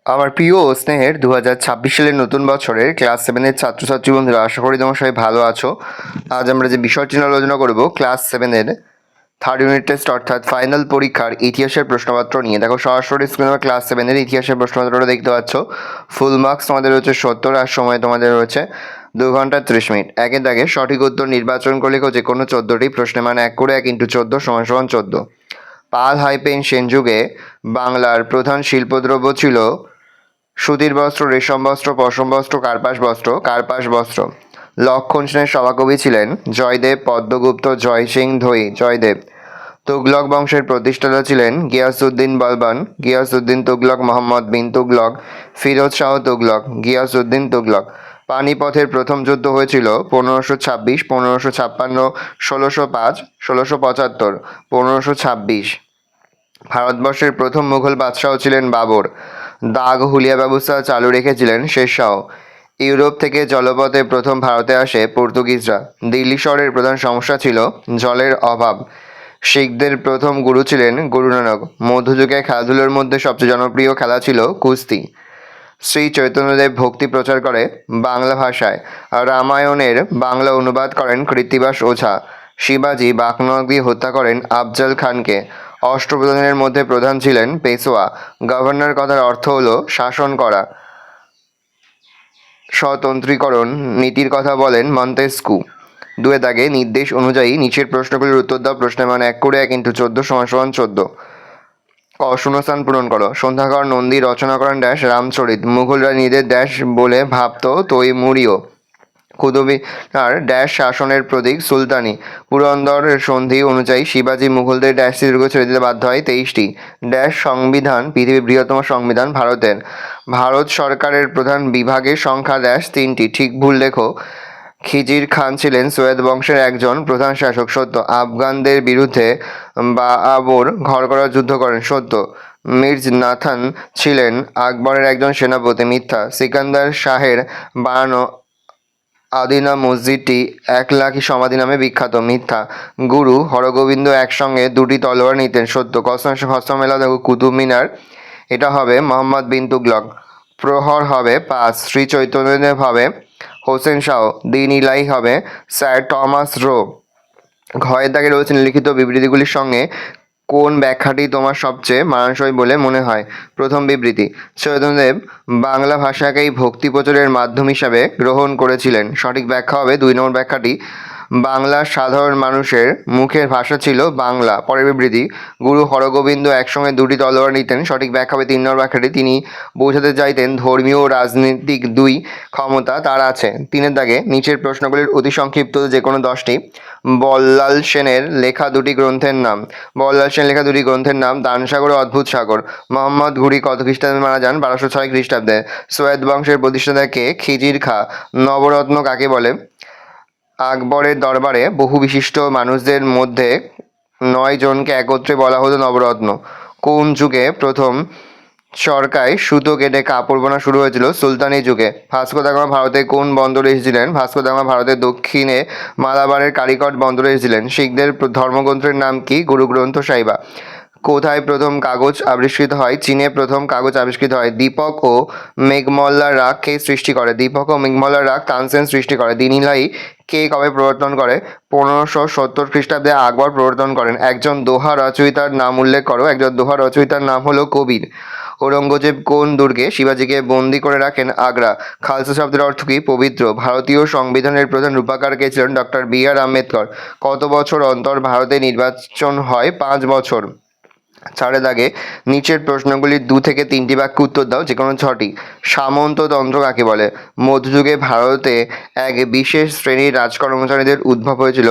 আমার প্রিয় ও স্নেহের 2026 সালের নতুন বছরের ক্লাস 7-এর ছাত্রছাত্রী বন্ধুরা, আশা করি তোমরা সবাই ভালো আছো। আজ আমরা যে বিষয়টি নিয়ে আলোচনা করব ক্লাস 7-এর থার্ড ইউনিট টেস্ট অর্থাৎ ফাইনাল পরীক্ষার ইতিহাসের প্রশ্নপত্র নিয়ে। দেখো, সরাসরি স্ক্রিনে ক্লাস 7-এর ইতিহাসের প্রশ্নপত্রটা দেখতে পাচ্ছ। ফুল মার্কস তোমাদের রয়েছে 70 আর সময় তোমাদের রয়েছে 2 ঘন্টা 30 মিনিট। একের দাগে সঠিক উত্তর নির্বাচন করলে যে কোনো 14টি প্রশ্নে মান 1 করে 1 × 14 = 14। পাল হাইপেন সেন যুগে বাংলার প্রধান শিল্পদ্রব্য ছিল সুতির বস্ত্র, রেশম বস্ত্র, পশম বস্ত্র, কার্পাস বস্ত্র। লক্ষণ সেনের সভাকবি ছিলেন জয়দেব, পদ্মগুপ্ত, জয়সিং, ধৈ, জয়দেব। তুগলক বংশের প্রতিষ্ঠাতা ছিলেন গিয়াসউদ্দিন বলবান, গিয়াসউদ্দিন তুগলক, মোহাম্মদ বিন তুগলক, ফিরোজ শাহ তুগলক, গিয়াসউদ্দিন তুগলক। পানিপথের প্রথম যুদ্ধ হয়েছিল 1526, 1556, 1605, 1675, 1526। ভারতবর্ষের প্রথম মুঘল বাদশাহ ছিলেন বাবর। দাগ হুলিয়া ব্যবস্থা চালু রেখেছিলেন শেরশাহ। ইউরোপ থেকে জলপথে প্রথম ভারতে আসে পর্তুগিজরা। দিল্লি শহরের প্রধান সমস্যা ছিল জলের অভাব। শিখদের প্রথম গুরু ছিলেন গুরু নানক। মধ্যযুগে খেলাধুলোর মধ্যে সবচেয়ে জনপ্রিয় খেলা ছিল কুস্তি। শ্রী চৈতন্যদেব ভক্তি প্রচার করে বাংলা ভাষায়। রামায়ণের বাংলা অনুবাদ করেন কৃত্তিবাস ওঝা। শিবাজি বাঘনদী হত্যা করেন আফজল খানকে। অষ্টপ্রধানের মধ্যে প্রধান ছিলেন পেশোয়া। গভর্নর কথার অর্থ হলো শাসন করা। স্বতন্ত্রীকরণ নীতির কথা বলেন মন্তেস্কু। 2 দাগে নির্দেশ অনুযায়ী নিচের প্রশ্নগুলির উত্তর দাও। প্রশ্নের মান 1 করে 1 × 14 = 14। শূন্যস্থান পূরণ করো। সন্ধ্যাকর নন্দী রচনা করেন ড্যাশ রামচরিত। মুঘলরা নিজেদের ড্যাশ বলে ভাবত তৈমুরীয়। কুতুবিনার ড্যাশ শাসনের প্রতীক সুলতানি। পুরন্দর সন্ধি অনুযায়ী শিবাজি মুঘলদের ড্যাশটি দুর্গ ছেড়ে দিতে বাধ্য হয় 23টি। ড্যাশ সংবিধান পৃথিবীর বৃহত্তম সংবিধান ভারতের। ভারত সরকারের প্রধান বিভাগের সংখ্যা ড্যাশ 3টি। ঠিক ভুল লেখো। খিজির খান ছিলেন সৈয়দ বংশের একজন প্রধান শাসক। সত্য। আফগানদের বিরুদ্ধে বাবর ঘর করার যুদ্ধ করেন। সত্য। মির্জ নাথান ছিলেন আকবরের একজন সেনাপতি। মিথ্যা। সিকান্দার শাহের বানানো আদিনা মসজিদটি 1 লাখী সমাধি নামে বিখ্যাত। মিথ্যা। গুরু হরগোবিন্দ একসঙ্গে 2টি তলোয়ার নিতেন। সত্য। হস্তমেলা দেখো কুতুব মিনার, এটা হবে মোহাম্মদ বিন তুগলক। প্রহর হবে 5। শ্রী চৈতন্যদেব হবে হোসেন শাহ। দিন ইলাই হবে স্যার টমাস রো। ঘয়ের দাগে রয়েছে লিখিত বিবৃতিগুলির সঙ্গে কোন ব্যাখ্যাটি তোমার সবচেয়ে মানানসই বলে মনে হয়? প্রথম বিবৃতি, চৈতন্যদেব বাংলা ভাষাকেই ভক্তি প্রচারের মাধ্যম হিসাবে গ্রহণ করেছিলেন। সঠিক ব্যাখ্যা হবে 2 নম্বর ব্যাখ্যাটি। বাংলার সাধারণ মানুষের মুখের ভাষা ছিল বাংলা। পরের বিবৃতি, গুরু হরগোবিন্দ একসঙ্গে 2টি তলোয়ার নিতেন। সঠিক ব্যাখ্যা হবে 3 নম্বর ব্যাখ্যাটি। তিনি বোঝাতে চাইতেন ধর্মীয় ও রাজনৈতিক 2 ক্ষমতা তার আছে। 3 দাগে নিচের প্রশ্নগুলির অতি সংক্ষিপ্ত যে কোনো 10টি। বল্লাল সেনের লেখা 2টি গ্রন্থের নাম। বল্লাল সেন লেখা 2টি গ্রন্থের নাম দানসাগর ও অদ্ভুত সাগর। মোহাম্মদ ঘুরি কত খ্রিস্টাব্দে মারা যান? 1206 খ্রিস্টাব্দে। সৈয়দ বংশের প্রতিষ্ঠাতা কে? খিজির খা। নবরত্ন কাকে বলে? আকবরের দরবারে বহু বিশিষ্ট মানুষদের মধ্যে 9 জনকে একত্রে বলা হতো নবরত্ন। কোন যুগে প্রথম চরকায় সুতো কেটে কাপড় বোনা শুরু হয়েছিল? সুলতানি যুগে। ভাস্কো দা গামা ভারতের কোন বন্দরে এসেছিলেন? ভাস্কো দা গামা ভারতের দক্ষিণে মালাবারের কালিকট বন্দরে এসেছিলেন। শিখদের ধর্মগ্রন্থের নাম কি? গুরু গ্রন্থ সাহিবা। কোথায় প্রথম কাগজ আবিষ্কৃত হয়? চীনে প্রথম কাগজ আবিষ্কৃত হয়। দীপক ও মেঘমল্লার রাগ কে সৃষ্টি করে? দীপক ও মেঘমল্লার রাগ তানসেন সৃষ্টি করে। দিন ইলাই কে কবে প্রবর্তন করে? 1570 খ্রিস্টাব্দে আকবর প্রবর্তন করেন। একজন দোহা রচয়িতার নাম উল্লেখ করো। একজন দোহা রচয়িতার নাম হলো কবির। ঔরঙ্গজেব কোন দুর্গে শিবাজীকে বন্দি করে রাখেন? আগ্রা। খালসা শব্দের অর্থ কি? পবিত্র। ভারতীয় সংবিধানের প্রধান রূপকার কে ছিলেন? Doctor B R. আম্বেদকর। কত বছর অন্তর ভারতে নির্বাচন হয়? 5 বছর। 4 দাগে নিচের প্রশ্নগুলির 2 থেকে 3টি বাক্য উত্তর দাও, যে কোনো 6টি। সামন্ততন্ত্র কাকে বলে? মধ্যযুগে ভারতে এক বিশেষ শ্রেণীর রাজকর্মচারীদের উদ্ভব হয়েছিল।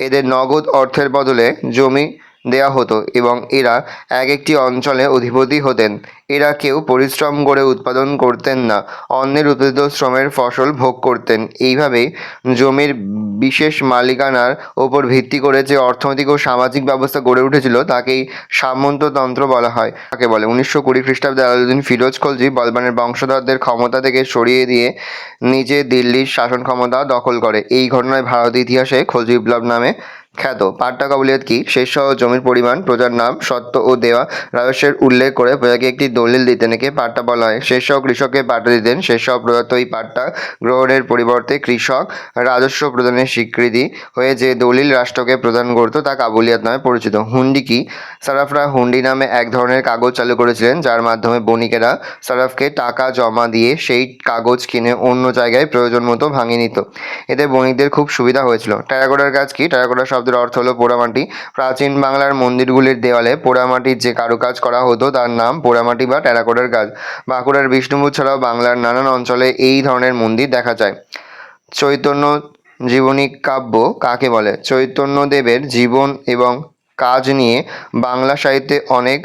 এদের নগদ অর্থের বদলে জমি দেয়া হতো এবং এরা এক একটি অঞ্চলে অধিপতি হতেন। এরা কেউ পরিশ্রম করে উৎপাদন করতেন না, অন্যের উৎপাদিত শ্রমের ফসল ভোগ করতেন। এইভাবেই জমির বিশেষ মালিকানার ওপর ভিত্তি করে যে অর্থনৈতিক ও সামাজিক ব্যবস্থা গড়ে উঠেছিল তাকেই সামন্ততন্ত্র বলা হয়। কাকে বলে? 1920 খ্রিস্টাব্দে আলাউদ্দিন ফিরোজ খলজি বলবানের বংশধরদের ক্ষমতা থেকে সরিয়ে দিয়ে নিজে দিল্লির শাসন ক্ষমতা দখল করে। এই ঘটনায় ভারতের ইতিহাসে খলজি বিপ্লব নামে খ্যাত। পাট্টা কাবুলিয়াত কি? শেষ সহ জমির পরিমাণ, প্রজার নাম, সত্ত্ব ও দেওয়া রাজস্বের উল্লেখ করে প্রজাকে একটি দলিল দিতেন, একে পাট্টা বলা হয়। শেষ সহ কৃষককে পাট্টা দিতেন। শেষ সহ প্রদত্ত এই পাট্টা গ্রহণের পরিবর্তে কৃষক রাজস্ব প্রদানের স্বীকৃতি হয়ে যে দলিল রাষ্ট্রকে প্রদান করত তা কাবুলিয়াত নামে পরিচিত। হুন্ডি কি? সারাফরা হুন্ডি নামে এক ধরনের কাগজ চালু করেছিলেন, যার মাধ্যমে বণিকেরা সারাফকে টাকা জমা দিয়ে সেই কাগজ কিনে অন্য জায়গায় প্রয়োজন মতো ভাঙিয়ে নিত। এতে বণিকদের খুব সুবিধা হয়েছিল। টেরাকোটার কাজ কি? টেরাকোটা শব্দের অর্থ হলো পোড়ামাটি। প্রাচীন বাংলার মন্দিরগুলির দেওয়ালে পোড়ামাটির যে কারুকাজ করা হতো তার নাম পোড়ামাটি বা টেরাকোটার কাজ। বাঁকুড়ার বিষ্ণুপুর ছাড়াও বাংলার নানান অঞ্চলে এই ধরনের মন্দির দেখা যায়। চৈতন্য জীবনী কাব্য কাকে বলে? চৈতন্যদেবের জীবন এবং কাজ নিয়ে বাংলা সাহিত্যে অনেক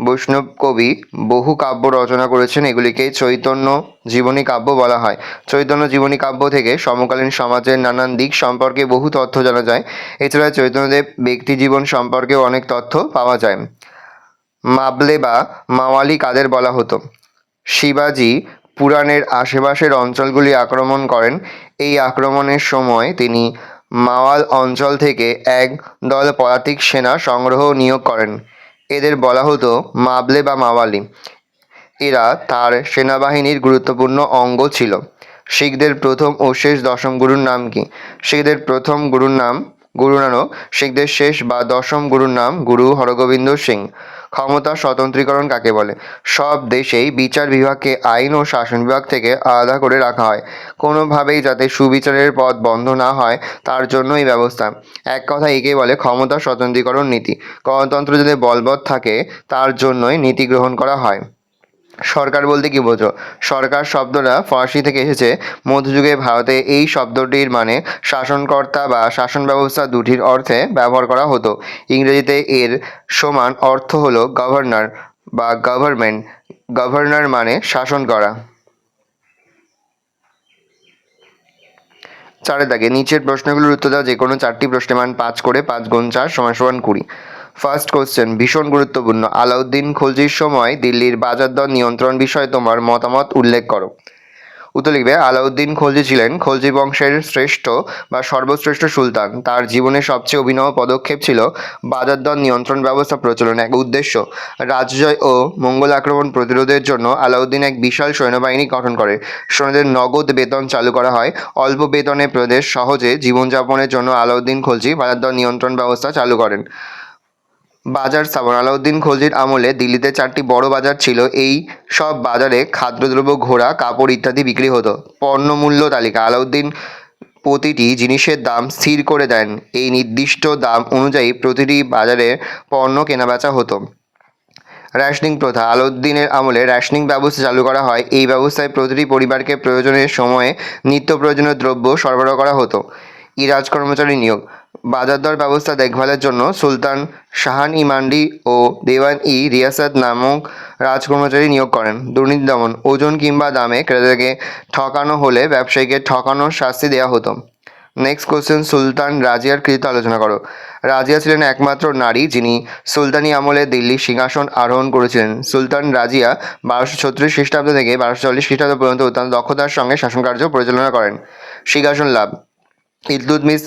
বৈষ্ণব কবি বহু কাব্য রচনা করেছেন, এগুলিকে চৈতন্য জীবনী কাব্য বলা হয়। চৈতন্য জীবনী কাব্য থেকে সমকালীন সমাজের নানান দিক সম্পর্কে বহু তথ্য জানা যায়। এছাড়া চৈতন্যদেব ব্যক্তি জীবন সম্পর্কেও অনেক তথ্য পাওয়া যায়। মাবলে বা মাওয়ালি কাদের বলা হতো? শিবাজি পুরাণের আশেপাশের অঞ্চলগুলি আক্রমণ করেন। এই আক্রমণের সময় তিনি মাওয়াল অঞ্চল থেকে এক দল পদাতিক সেনা সংগ্রহ নিয়োগ করেন। এদের বলা হতো মাবলে বা মাওয়ালি। এরা তার সেনাবাহিনীর গুরুত্বপূর্ণ অঙ্গ ছিল। শিখদের প্রথম ও শেষ দশম গুরুর নাম কি? শিখদের প্রথম গুরুর নাম গুরু নানক। শিখদের শেষ বা দশম গুরুর নাম গুরু হরগোবিন্দ সিং। ক্ষমতা স্বতন্ত্রীকরণ কাকে বলে? সব দেশেই বিচার বিভাগকে আইন ও শাসন বিভাগ থেকে আলাদা করে রাখা হয়, কোনোভাবেই যাতে সুবিচারের পথ বন্ধ না হয় তার জন্য এই ব্যবস্থা। এক কথা একে বলে ক্ষমতা স্বতন্ত্রীকরণ নীতি। গণতন্ত্র যাতে বলবৎ থাকে তার জন্যই নীতি গ্রহণ করা হয়। সরকার বলতে কি বোঝো? সরকার শব্দটা ফরাসি থেকে এসেছে। মধ্যযুগে ভারতে এই শব্দটির মানে শাসনকর্তা বা শাসন ব্যবস্থা দুটির অর্থে ব্যবহার করা হতো। ইংরেজিতে এর সমান অর্থ হলো গভর্নর বা গভর্নমেন্ট। গভর্নর মানে শাসন করা। চারের দাগে নিচের প্রশ্নগুলোর উত্তর দাও। যে কোনো চারটি প্রশ্নের মান 5 করে। 5 গুণ 4 সমান সমান 20। ফার্স্ট কোশ্চেন ভীষণ গুরুত্বপূর্ণ। আলাউদ্দিন খলজির সময় দিল্লির বাজার দর নিয়ন্ত্রণ বিষয়ে তোমার মতামত উল্লেখ করো। উত্তর লিখবে আলাউদ্দিন খলজি ছিলেন খলজি বংশের শ্রেষ্ঠ বা সর্বশ্রেষ্ঠ সুলতান। তার জীবনের সবচেয়ে অভিনব পদক্ষেপ ছিল বাজার দর নিয়ন্ত্রণ ব্যবস্থা প্রচলন। এক উদ্দেশ্য রাজ্যজয় ও মঙ্গল আক্রমণ প্রতিরোধের জন্য আলাউদ্দিন এক বিশাল সৈন্যবাহিনী গঠন করে। সৈন্যদের নগদ বেতন চালু করা হয়। অল্প বেতনে প্রদেশ সহজে জীবনযাপনের জন্য আলাউদ্দিন খলজি বাজার দর নিয়ন্ত্রণ ব্যবস্থা চালু করেন। বাজার স্থাপন আলাউদ্দিন খলজির আমলে দিল্লিতে 4টি বড় বাজার ছিল। এই সব বাজারে খাদ্যদ্রব্য, ঘোড়া, কাপড় ইত্যাদি বিক্রি হতো। পণ্য মূল্য তালিকা আলাউদ্দিন প্রতিটি জিনিসের দাম স্থির করে দেন। এই নির্দিষ্ট দাম অনুযায়ী প্রতিটি বাজারে পণ্য কেনাবেচা হতো। রেশনিং প্রথা আলাউদ্দিনের আমলে রেশনিং ব্যবস্থা চালু করা হয়। এই ব্যবস্থায় প্রতিটি পরিবারকে প্রয়োজনের সময়ে নিত্য প্রয়োজনীয় দ্রব্য সরবরাহ করা হতো। ইরাজ কর্মচারী নিয়োগ বাজার দর ব্যবস্থা দেখভালের জন্য সুলতান শাহান ই মান্ডি ও দেওয়ান ই রিয়াসাত নামক রাজকর্মচারী নিয়োগ করেন। দুর্নীতি দমন ওজন কিংবা দামে ক্রেতাকে ঠকানো হলে ব্যবসায়ীকে ঠকানোর শাস্তি দেওয়া হতো। নেক্সট কোশ্চেন সুলতান রাজিয়ার কৃতিত্ব আলোচনা করো। রাজিয়া ছিলেন একমাত্র নারী যিনি সুলতানি আমলে দিল্লির সিংহাসন আরোহণ করেছিলেন। সুলতান রাজিয়া 1236 খ্রিস্টাব্দ থেকে 1240 খ্রিস্টাব্দ পর্যন্ত অত্যন্ত দক্ষতার সঙ্গে শাসনকার্য পরিচালনা করেন। সিংহাসন লাভ ইলতুৎমিশ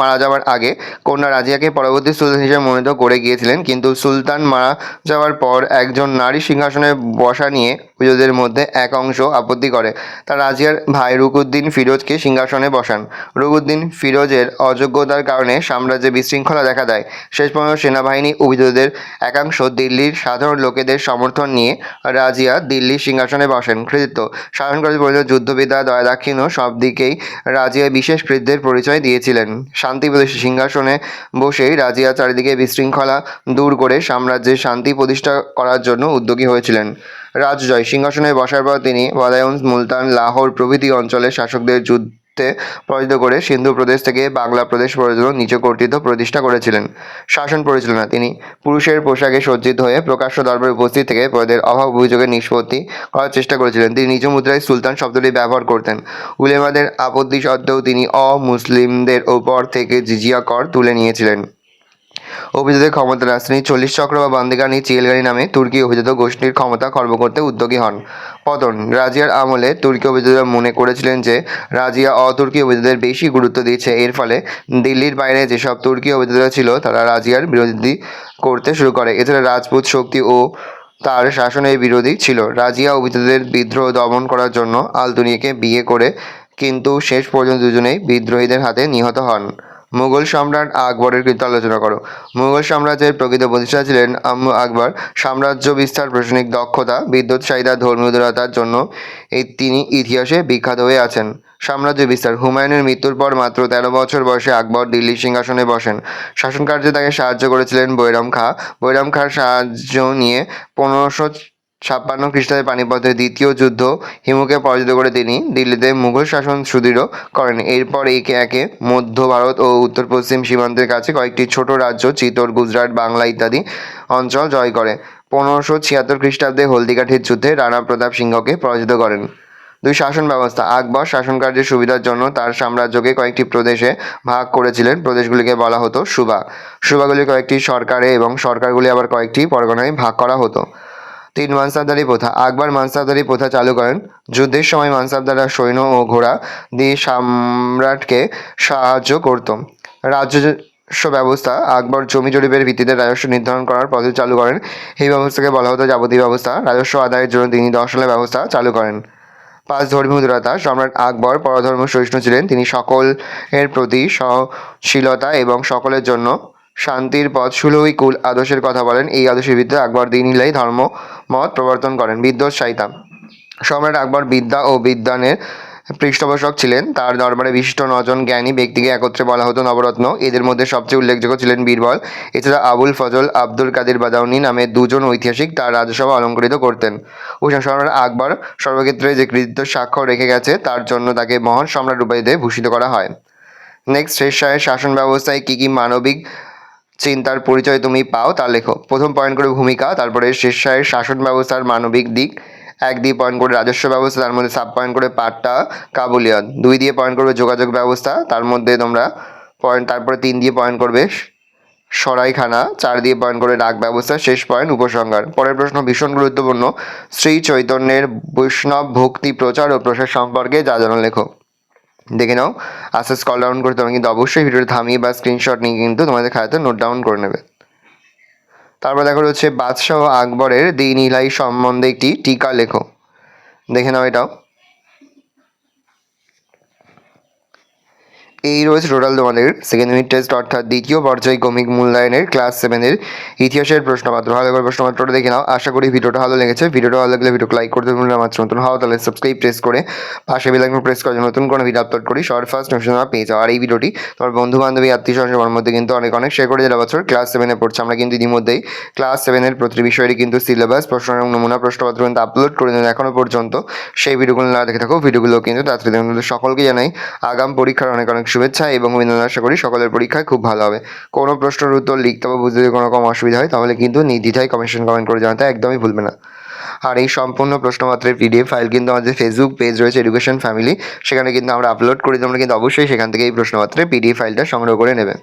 মারা যাওয়ার আগে কন্যা রাজিয়াকে পরবর্তী সুলতান হিসেবে মনোনীত করে গিয়েছিলেন, কিন্তু সুলতান মারা যাওয়ার পর একজন নারী সিংহাসনে বসা নিয়ে বিরোধীদের মধ্যে এক অংশ আপত্তি করে। তা রাজিয়ার ভাই রুকুদ্দিন ফিরোজকে সিংহাসনে বসান। রুকুদ্দিন ফিরোজের অযোগ্যতার কারণে সাম্রাজ্যে বিশৃঙ্খলা দেখা দেয়। শেষ পর্যন্ত সেনাবাহিনী ও বিরোধীদের একাংশ দিল্লির সাধারণ লোকেদের সমর্থন নিয়ে রাজিয়া দিল্লির সিংহাসনে বসেন। কৃতিত্ব শাসনকার্য পরিচালনা, যুদ্ধবিদ্যা, দয়া দাক্ষিণ্য সব দিকেই রাজিয়া বিশেষ কৃত্যের পরিচয় দিয়েছিলেন। শান্তি প্রতিষ্ঠা সিংহাসনে বসেই রাজিয়া চারিদিকে বিশৃঙ্খলা দূর করে সাম্রাজ্যের শান্তি প্রতিষ্ঠা করার জন্য উদ্যোগী হয়েছিলেন। রাজজয় সিংহাসনে বসার পর তিনি বদায়ুন, মুলতান, লাহোর প্রভৃতি অঞ্চলের শাসকদের যুদ্ধে পরাজিত করে সিন্ধু প্রদেশ থেকে বাংলা প্রদেশ পর্যন্ত নিজ কর্তৃত্ব প্রতিষ্ঠা করেছিলেন। শাসন পরিচালনা তিনি পুরুষের পোশাকে সজ্জিত হয়ে প্রকাশ্য দরবারে উপস্থিত থেকে প্রজাদের অভাব অভিযোগের নিষ্পত্তি করার চেষ্টা করেছিলেন। তিনি নিজ মুদ্রায় সুলতান শব্দটি ব্যবহার করতেন। উলেমাদের আপত্তি সত্ত্বেও তিনি অমুসলিমদের ওপর থেকে জিজিয়া কর তুলে নিয়েছিলেন। অভিজাতদের ক্ষমতা রাজধানী 40 চক্র বা বান্দিগানি চিলগানি নামে তুর্কি অভিজাত গোষ্ঠীর ক্ষমতা খর্ব করতে উদ্যোগী হন। পতন: রাজিয়ার আমলে তুর্কি অভিজাতরা মনে করেছিলেন যে রাজিয়া অতুর্কি অভিজাতদের বেশি গুরুত্ব দিচ্ছে। এর ফলে দিল্লির বাইরে যেসব তুর্কি অভিজাতরা ছিল তারা রাজিয়ার বিরোধী করতে শুরু করে। এছাড়া রাজপুত শক্তি ও তার শাসনের বিরোধী ছিল। রাজিয়া অভিজাতদের বিদ্রোহ দমন করার জন্য আলতুনিয়াকে বিয়ে করে, কিন্তু শেষ পর্যন্ত দুজনেই বিদ্রোহীদের হাতে নিহত হন। মুঘল সম্রাট আকবরের কৃতিত্ব আলোচনা করো। মুঘল সাম্রাজ্যের প্রকৃত প্রতিষ্ঠাতা ছিলেন আকবর। সাম্রাজ্য বিস্তার, প্রশাসনিক দক্ষতা, বিদ্যুৎ চাহিদা, ধর্মীয় উদারতার জন্য তিনি ইতিহাসে বিখ্যাত হয়ে আছেন। সাম্রাজ্য বিস্তার: হুমায়ুনের মৃত্যুর পর মাত্র 13 বছর বয়সে আকবর দিল্লির সিংহাসনে বসেন। শাসনকার্যে তাকে সাহায্য করেছিলেন বৈরাম খাঁ। বৈরাম খাঁর সাহায্য নিয়ে 1556 খ্রিস্টাব্দে পানিপথের দ্বিতীয় যুদ্ধ হিমুকে পরাজিত করে তিনি দিল্লিতে মুঘল শাসন সুদৃঢ় করেন। এরপর একে একে মধ্য ভারত ও উত্তর পশ্চিম সীমান্তের কাছে কয়েকটি ছোট রাজ্য চিতোর, গুজরাট, বাংলা ইত্যাদি অঞ্চল জয় করে। 1576 খ্রিস্টাব্দে হলদিঘাটির যুদ্ধে রাণা প্রতাপ সিংহকে পরাজিত করেন। 2. শাসন ব্যবস্থা: আকবর শাসনকার্যের সুবিধার জন্য তার সাম্রাজ্যকে কয়েকটি প্রদেশে ভাগ করেছিলেন। প্রদেশগুলিকে বলা হতো সুবা। সুবাগুলি কয়েকটি সরকারে এবং সরকারগুলি আবার কয়েকটি পরগনায় ভাগ করা হতো। 3. মানসাবদারি প্রথা: আকবর মানসাবদারি প্রথা চালু করেন। যুদ্ধের সময় মানসাবদাররা সৈন্য ও ঘোড়া দিয়ে সম্রাটকে সাহায্য করত। রাজস্ব ব্যবস্থা: আকবর জমি জরিপের ভিত্তিতে রাজস্ব নির্ধারণ করার পদ্ধতি চালু করেন। এই ব্যবস্থাকে বলা হতো যাবতীয় ব্যবস্থা। রাজস্ব আদায়ের জন্য তিনি দশালের ব্যবস্থা চালু করেন। 5. ধর্মীয় উদারতা: সম্রাট আকবর পরধর্ম সহিষ্ণু ছিলেন। তিনি সকলের প্রতি সহনশীলতা এবং সকলের জন্য শান্তির পথ সুলভিকুল আদর্শের কথা বলেন। এই আদর্শের ভিত্তিতে আকবর দ্বীন-ই-ইলাহি ধর্মমত প্রবর্তন করেন। বিদ্বৎ চাহিদা: সম্রাট আকবর বিদ্যা ও বিদ্বানের পৃষ্ঠপোষক ছিলেন। তার দরবারে বিশিষ্ট 9 জন জ্ঞানী ব্যক্তিকে একত্রে বলা হতো নবরত্ন। এদের মধ্যে সবচেয়ে উল্লেখযোগ্য ছিলেন বীরবল। এছাড়া আবুল ফজল আব্দুল কাদির বাদাউনি নামে 2 জন ঐতিহাসিক তার রাজসভা অলঙ্কৃত করতেন। সম্রাট আকবর সর্বক্ষেত্রে যে কৃতিত্ব স্বাক্ষর রেখে গেছে তার জন্য তাকে মহান সম্রাট উপাধিতে ভূষিত করা হয়। নেক্সট, শেরশাহের শাসন ব্যবস্থায় কী কী মানবিক চিন্তার পরিচয় তুমি পাও তা লেখো। প্রথম পয়েন্ট করে ভূমিকা, তারপরে শেরশাহের শাসন ব্যবস্থার মানবিক দিক। 1 দিয়ে পয়েন্ট করে রাজস্ব ব্যবস্থা, তার মধ্যে সাব পয়েন্ট করে পাট্টা কাবুলিয়াত। 2 দিয়ে পয়েন্ট করবে যোগাযোগ ব্যবস্থা, তার মধ্যে তোমরা পয়েন্ট, তারপরে 3 দিয়ে পয়েন্ট করবে সরাইখানা, 4 দিয়ে পয়েন্ট করে ডাক ব্যবস্থা, শেষ পয়েন্ট উপসংহার। পরের প্রশ্ন ভীষণ গুরুত্বপূর্ণ। শ্রী চৈতন্যের বৈষ্ণব ভক্তি প্রচার ও প্রসার সম্পর্কে যা জানো লেখো। দেখে নাও, আস্তে স্ক্রল ডাউন করে তোমরা কিন্তু অবশ্যই ভিডিওটা থামিয়ে বা স্ক্রিনশট নিয়ে কিন্তু তোমাদের খাতাতে নোট ডাউন করে নেবে। তারপর দেখো হচ্ছে বাদশাহ আকবরের দ্বীন-ই-ইলাহি সম্বন্ধে একটি টিকা লেখো। দেখে নাও এটাও। এই রয়েছে টোটাল তোমাদের সেকেন্ড ইউনিট টেস্ট অর্থাৎ দ্বিতীয় পর্যায় ক্রমিক মূল্যায়নের ক্লাস 7-এর ইতিহাসের প্রশ্নপত্র। ভালো করে প্রশ্নপত্রটা দেখে নাও। আশা করি ভিডিওটা ভালো লেগেছে। ভিডিওটা ভালো লাগলে ভিডিওকে লাইক করতে ভুলবে না। মাত্র নতুন হও তাহলে সাবস্ক্রাইব প্রেস করে পাশে বেল আইকন প্রেস করে নতুন কোনো ভিডিও আপলোড করি সবার ফার্স্ট নোটিফিকেশন পেয়ে যাও। আর এই ভিডিওটি তোমার বন্ধু বান্ধবী আত্মীয় স্বজনের মধ্যে কিন্তু অনেক শেয়ার করে যারা বছর ক্লাস 7-এ পড়ছে। আমরা কিন্তু ইতিমধ্যেই ক্লাস 7-এর প্রতিটি বিষয়েরই কিন্তু সিলেবাস, প্রশ্ন এবং নমুনা প্রশ্নপত্র কিন্তু আপলোড করে দেন এখনও পর্যন্ত। সেই ভিডিওগুলো না দেখে থাকো, ভিডিওগুলো কিন্তু তাড়াতাড়ি দেখুন। সকলকে জানাই আগাম পরীক্ষার অনেক শুভেচ্ছা এবং আশা করি সকলের পরীক্ষায় খুব ভালো হবে। কোনো প্রশ্নের উত্তর লিখতে বা বুঝতে যদি কোনো রকম অসুবিধা হয় তাহলে কিন্তু নির্দ্বিধায় কমেন্ট করে জানাতে একদমই ভুলবে না। আর এই সম্পূর্ণ প্রশ্নপত্রের পিডিএফ ফাইল কিন্তু আমাদের ফেসবুক পেজ রয়েছে এডুকেশন ফ্যামিলি, সেখানে কিন্তু আমরা আপলোড করি। তোমরা কিন্তু অবশ্যই সেখান থেকে এই প্রশ্নপত্রের পিডিএফ ফাইলটা সংগ্রহ করে নেবে।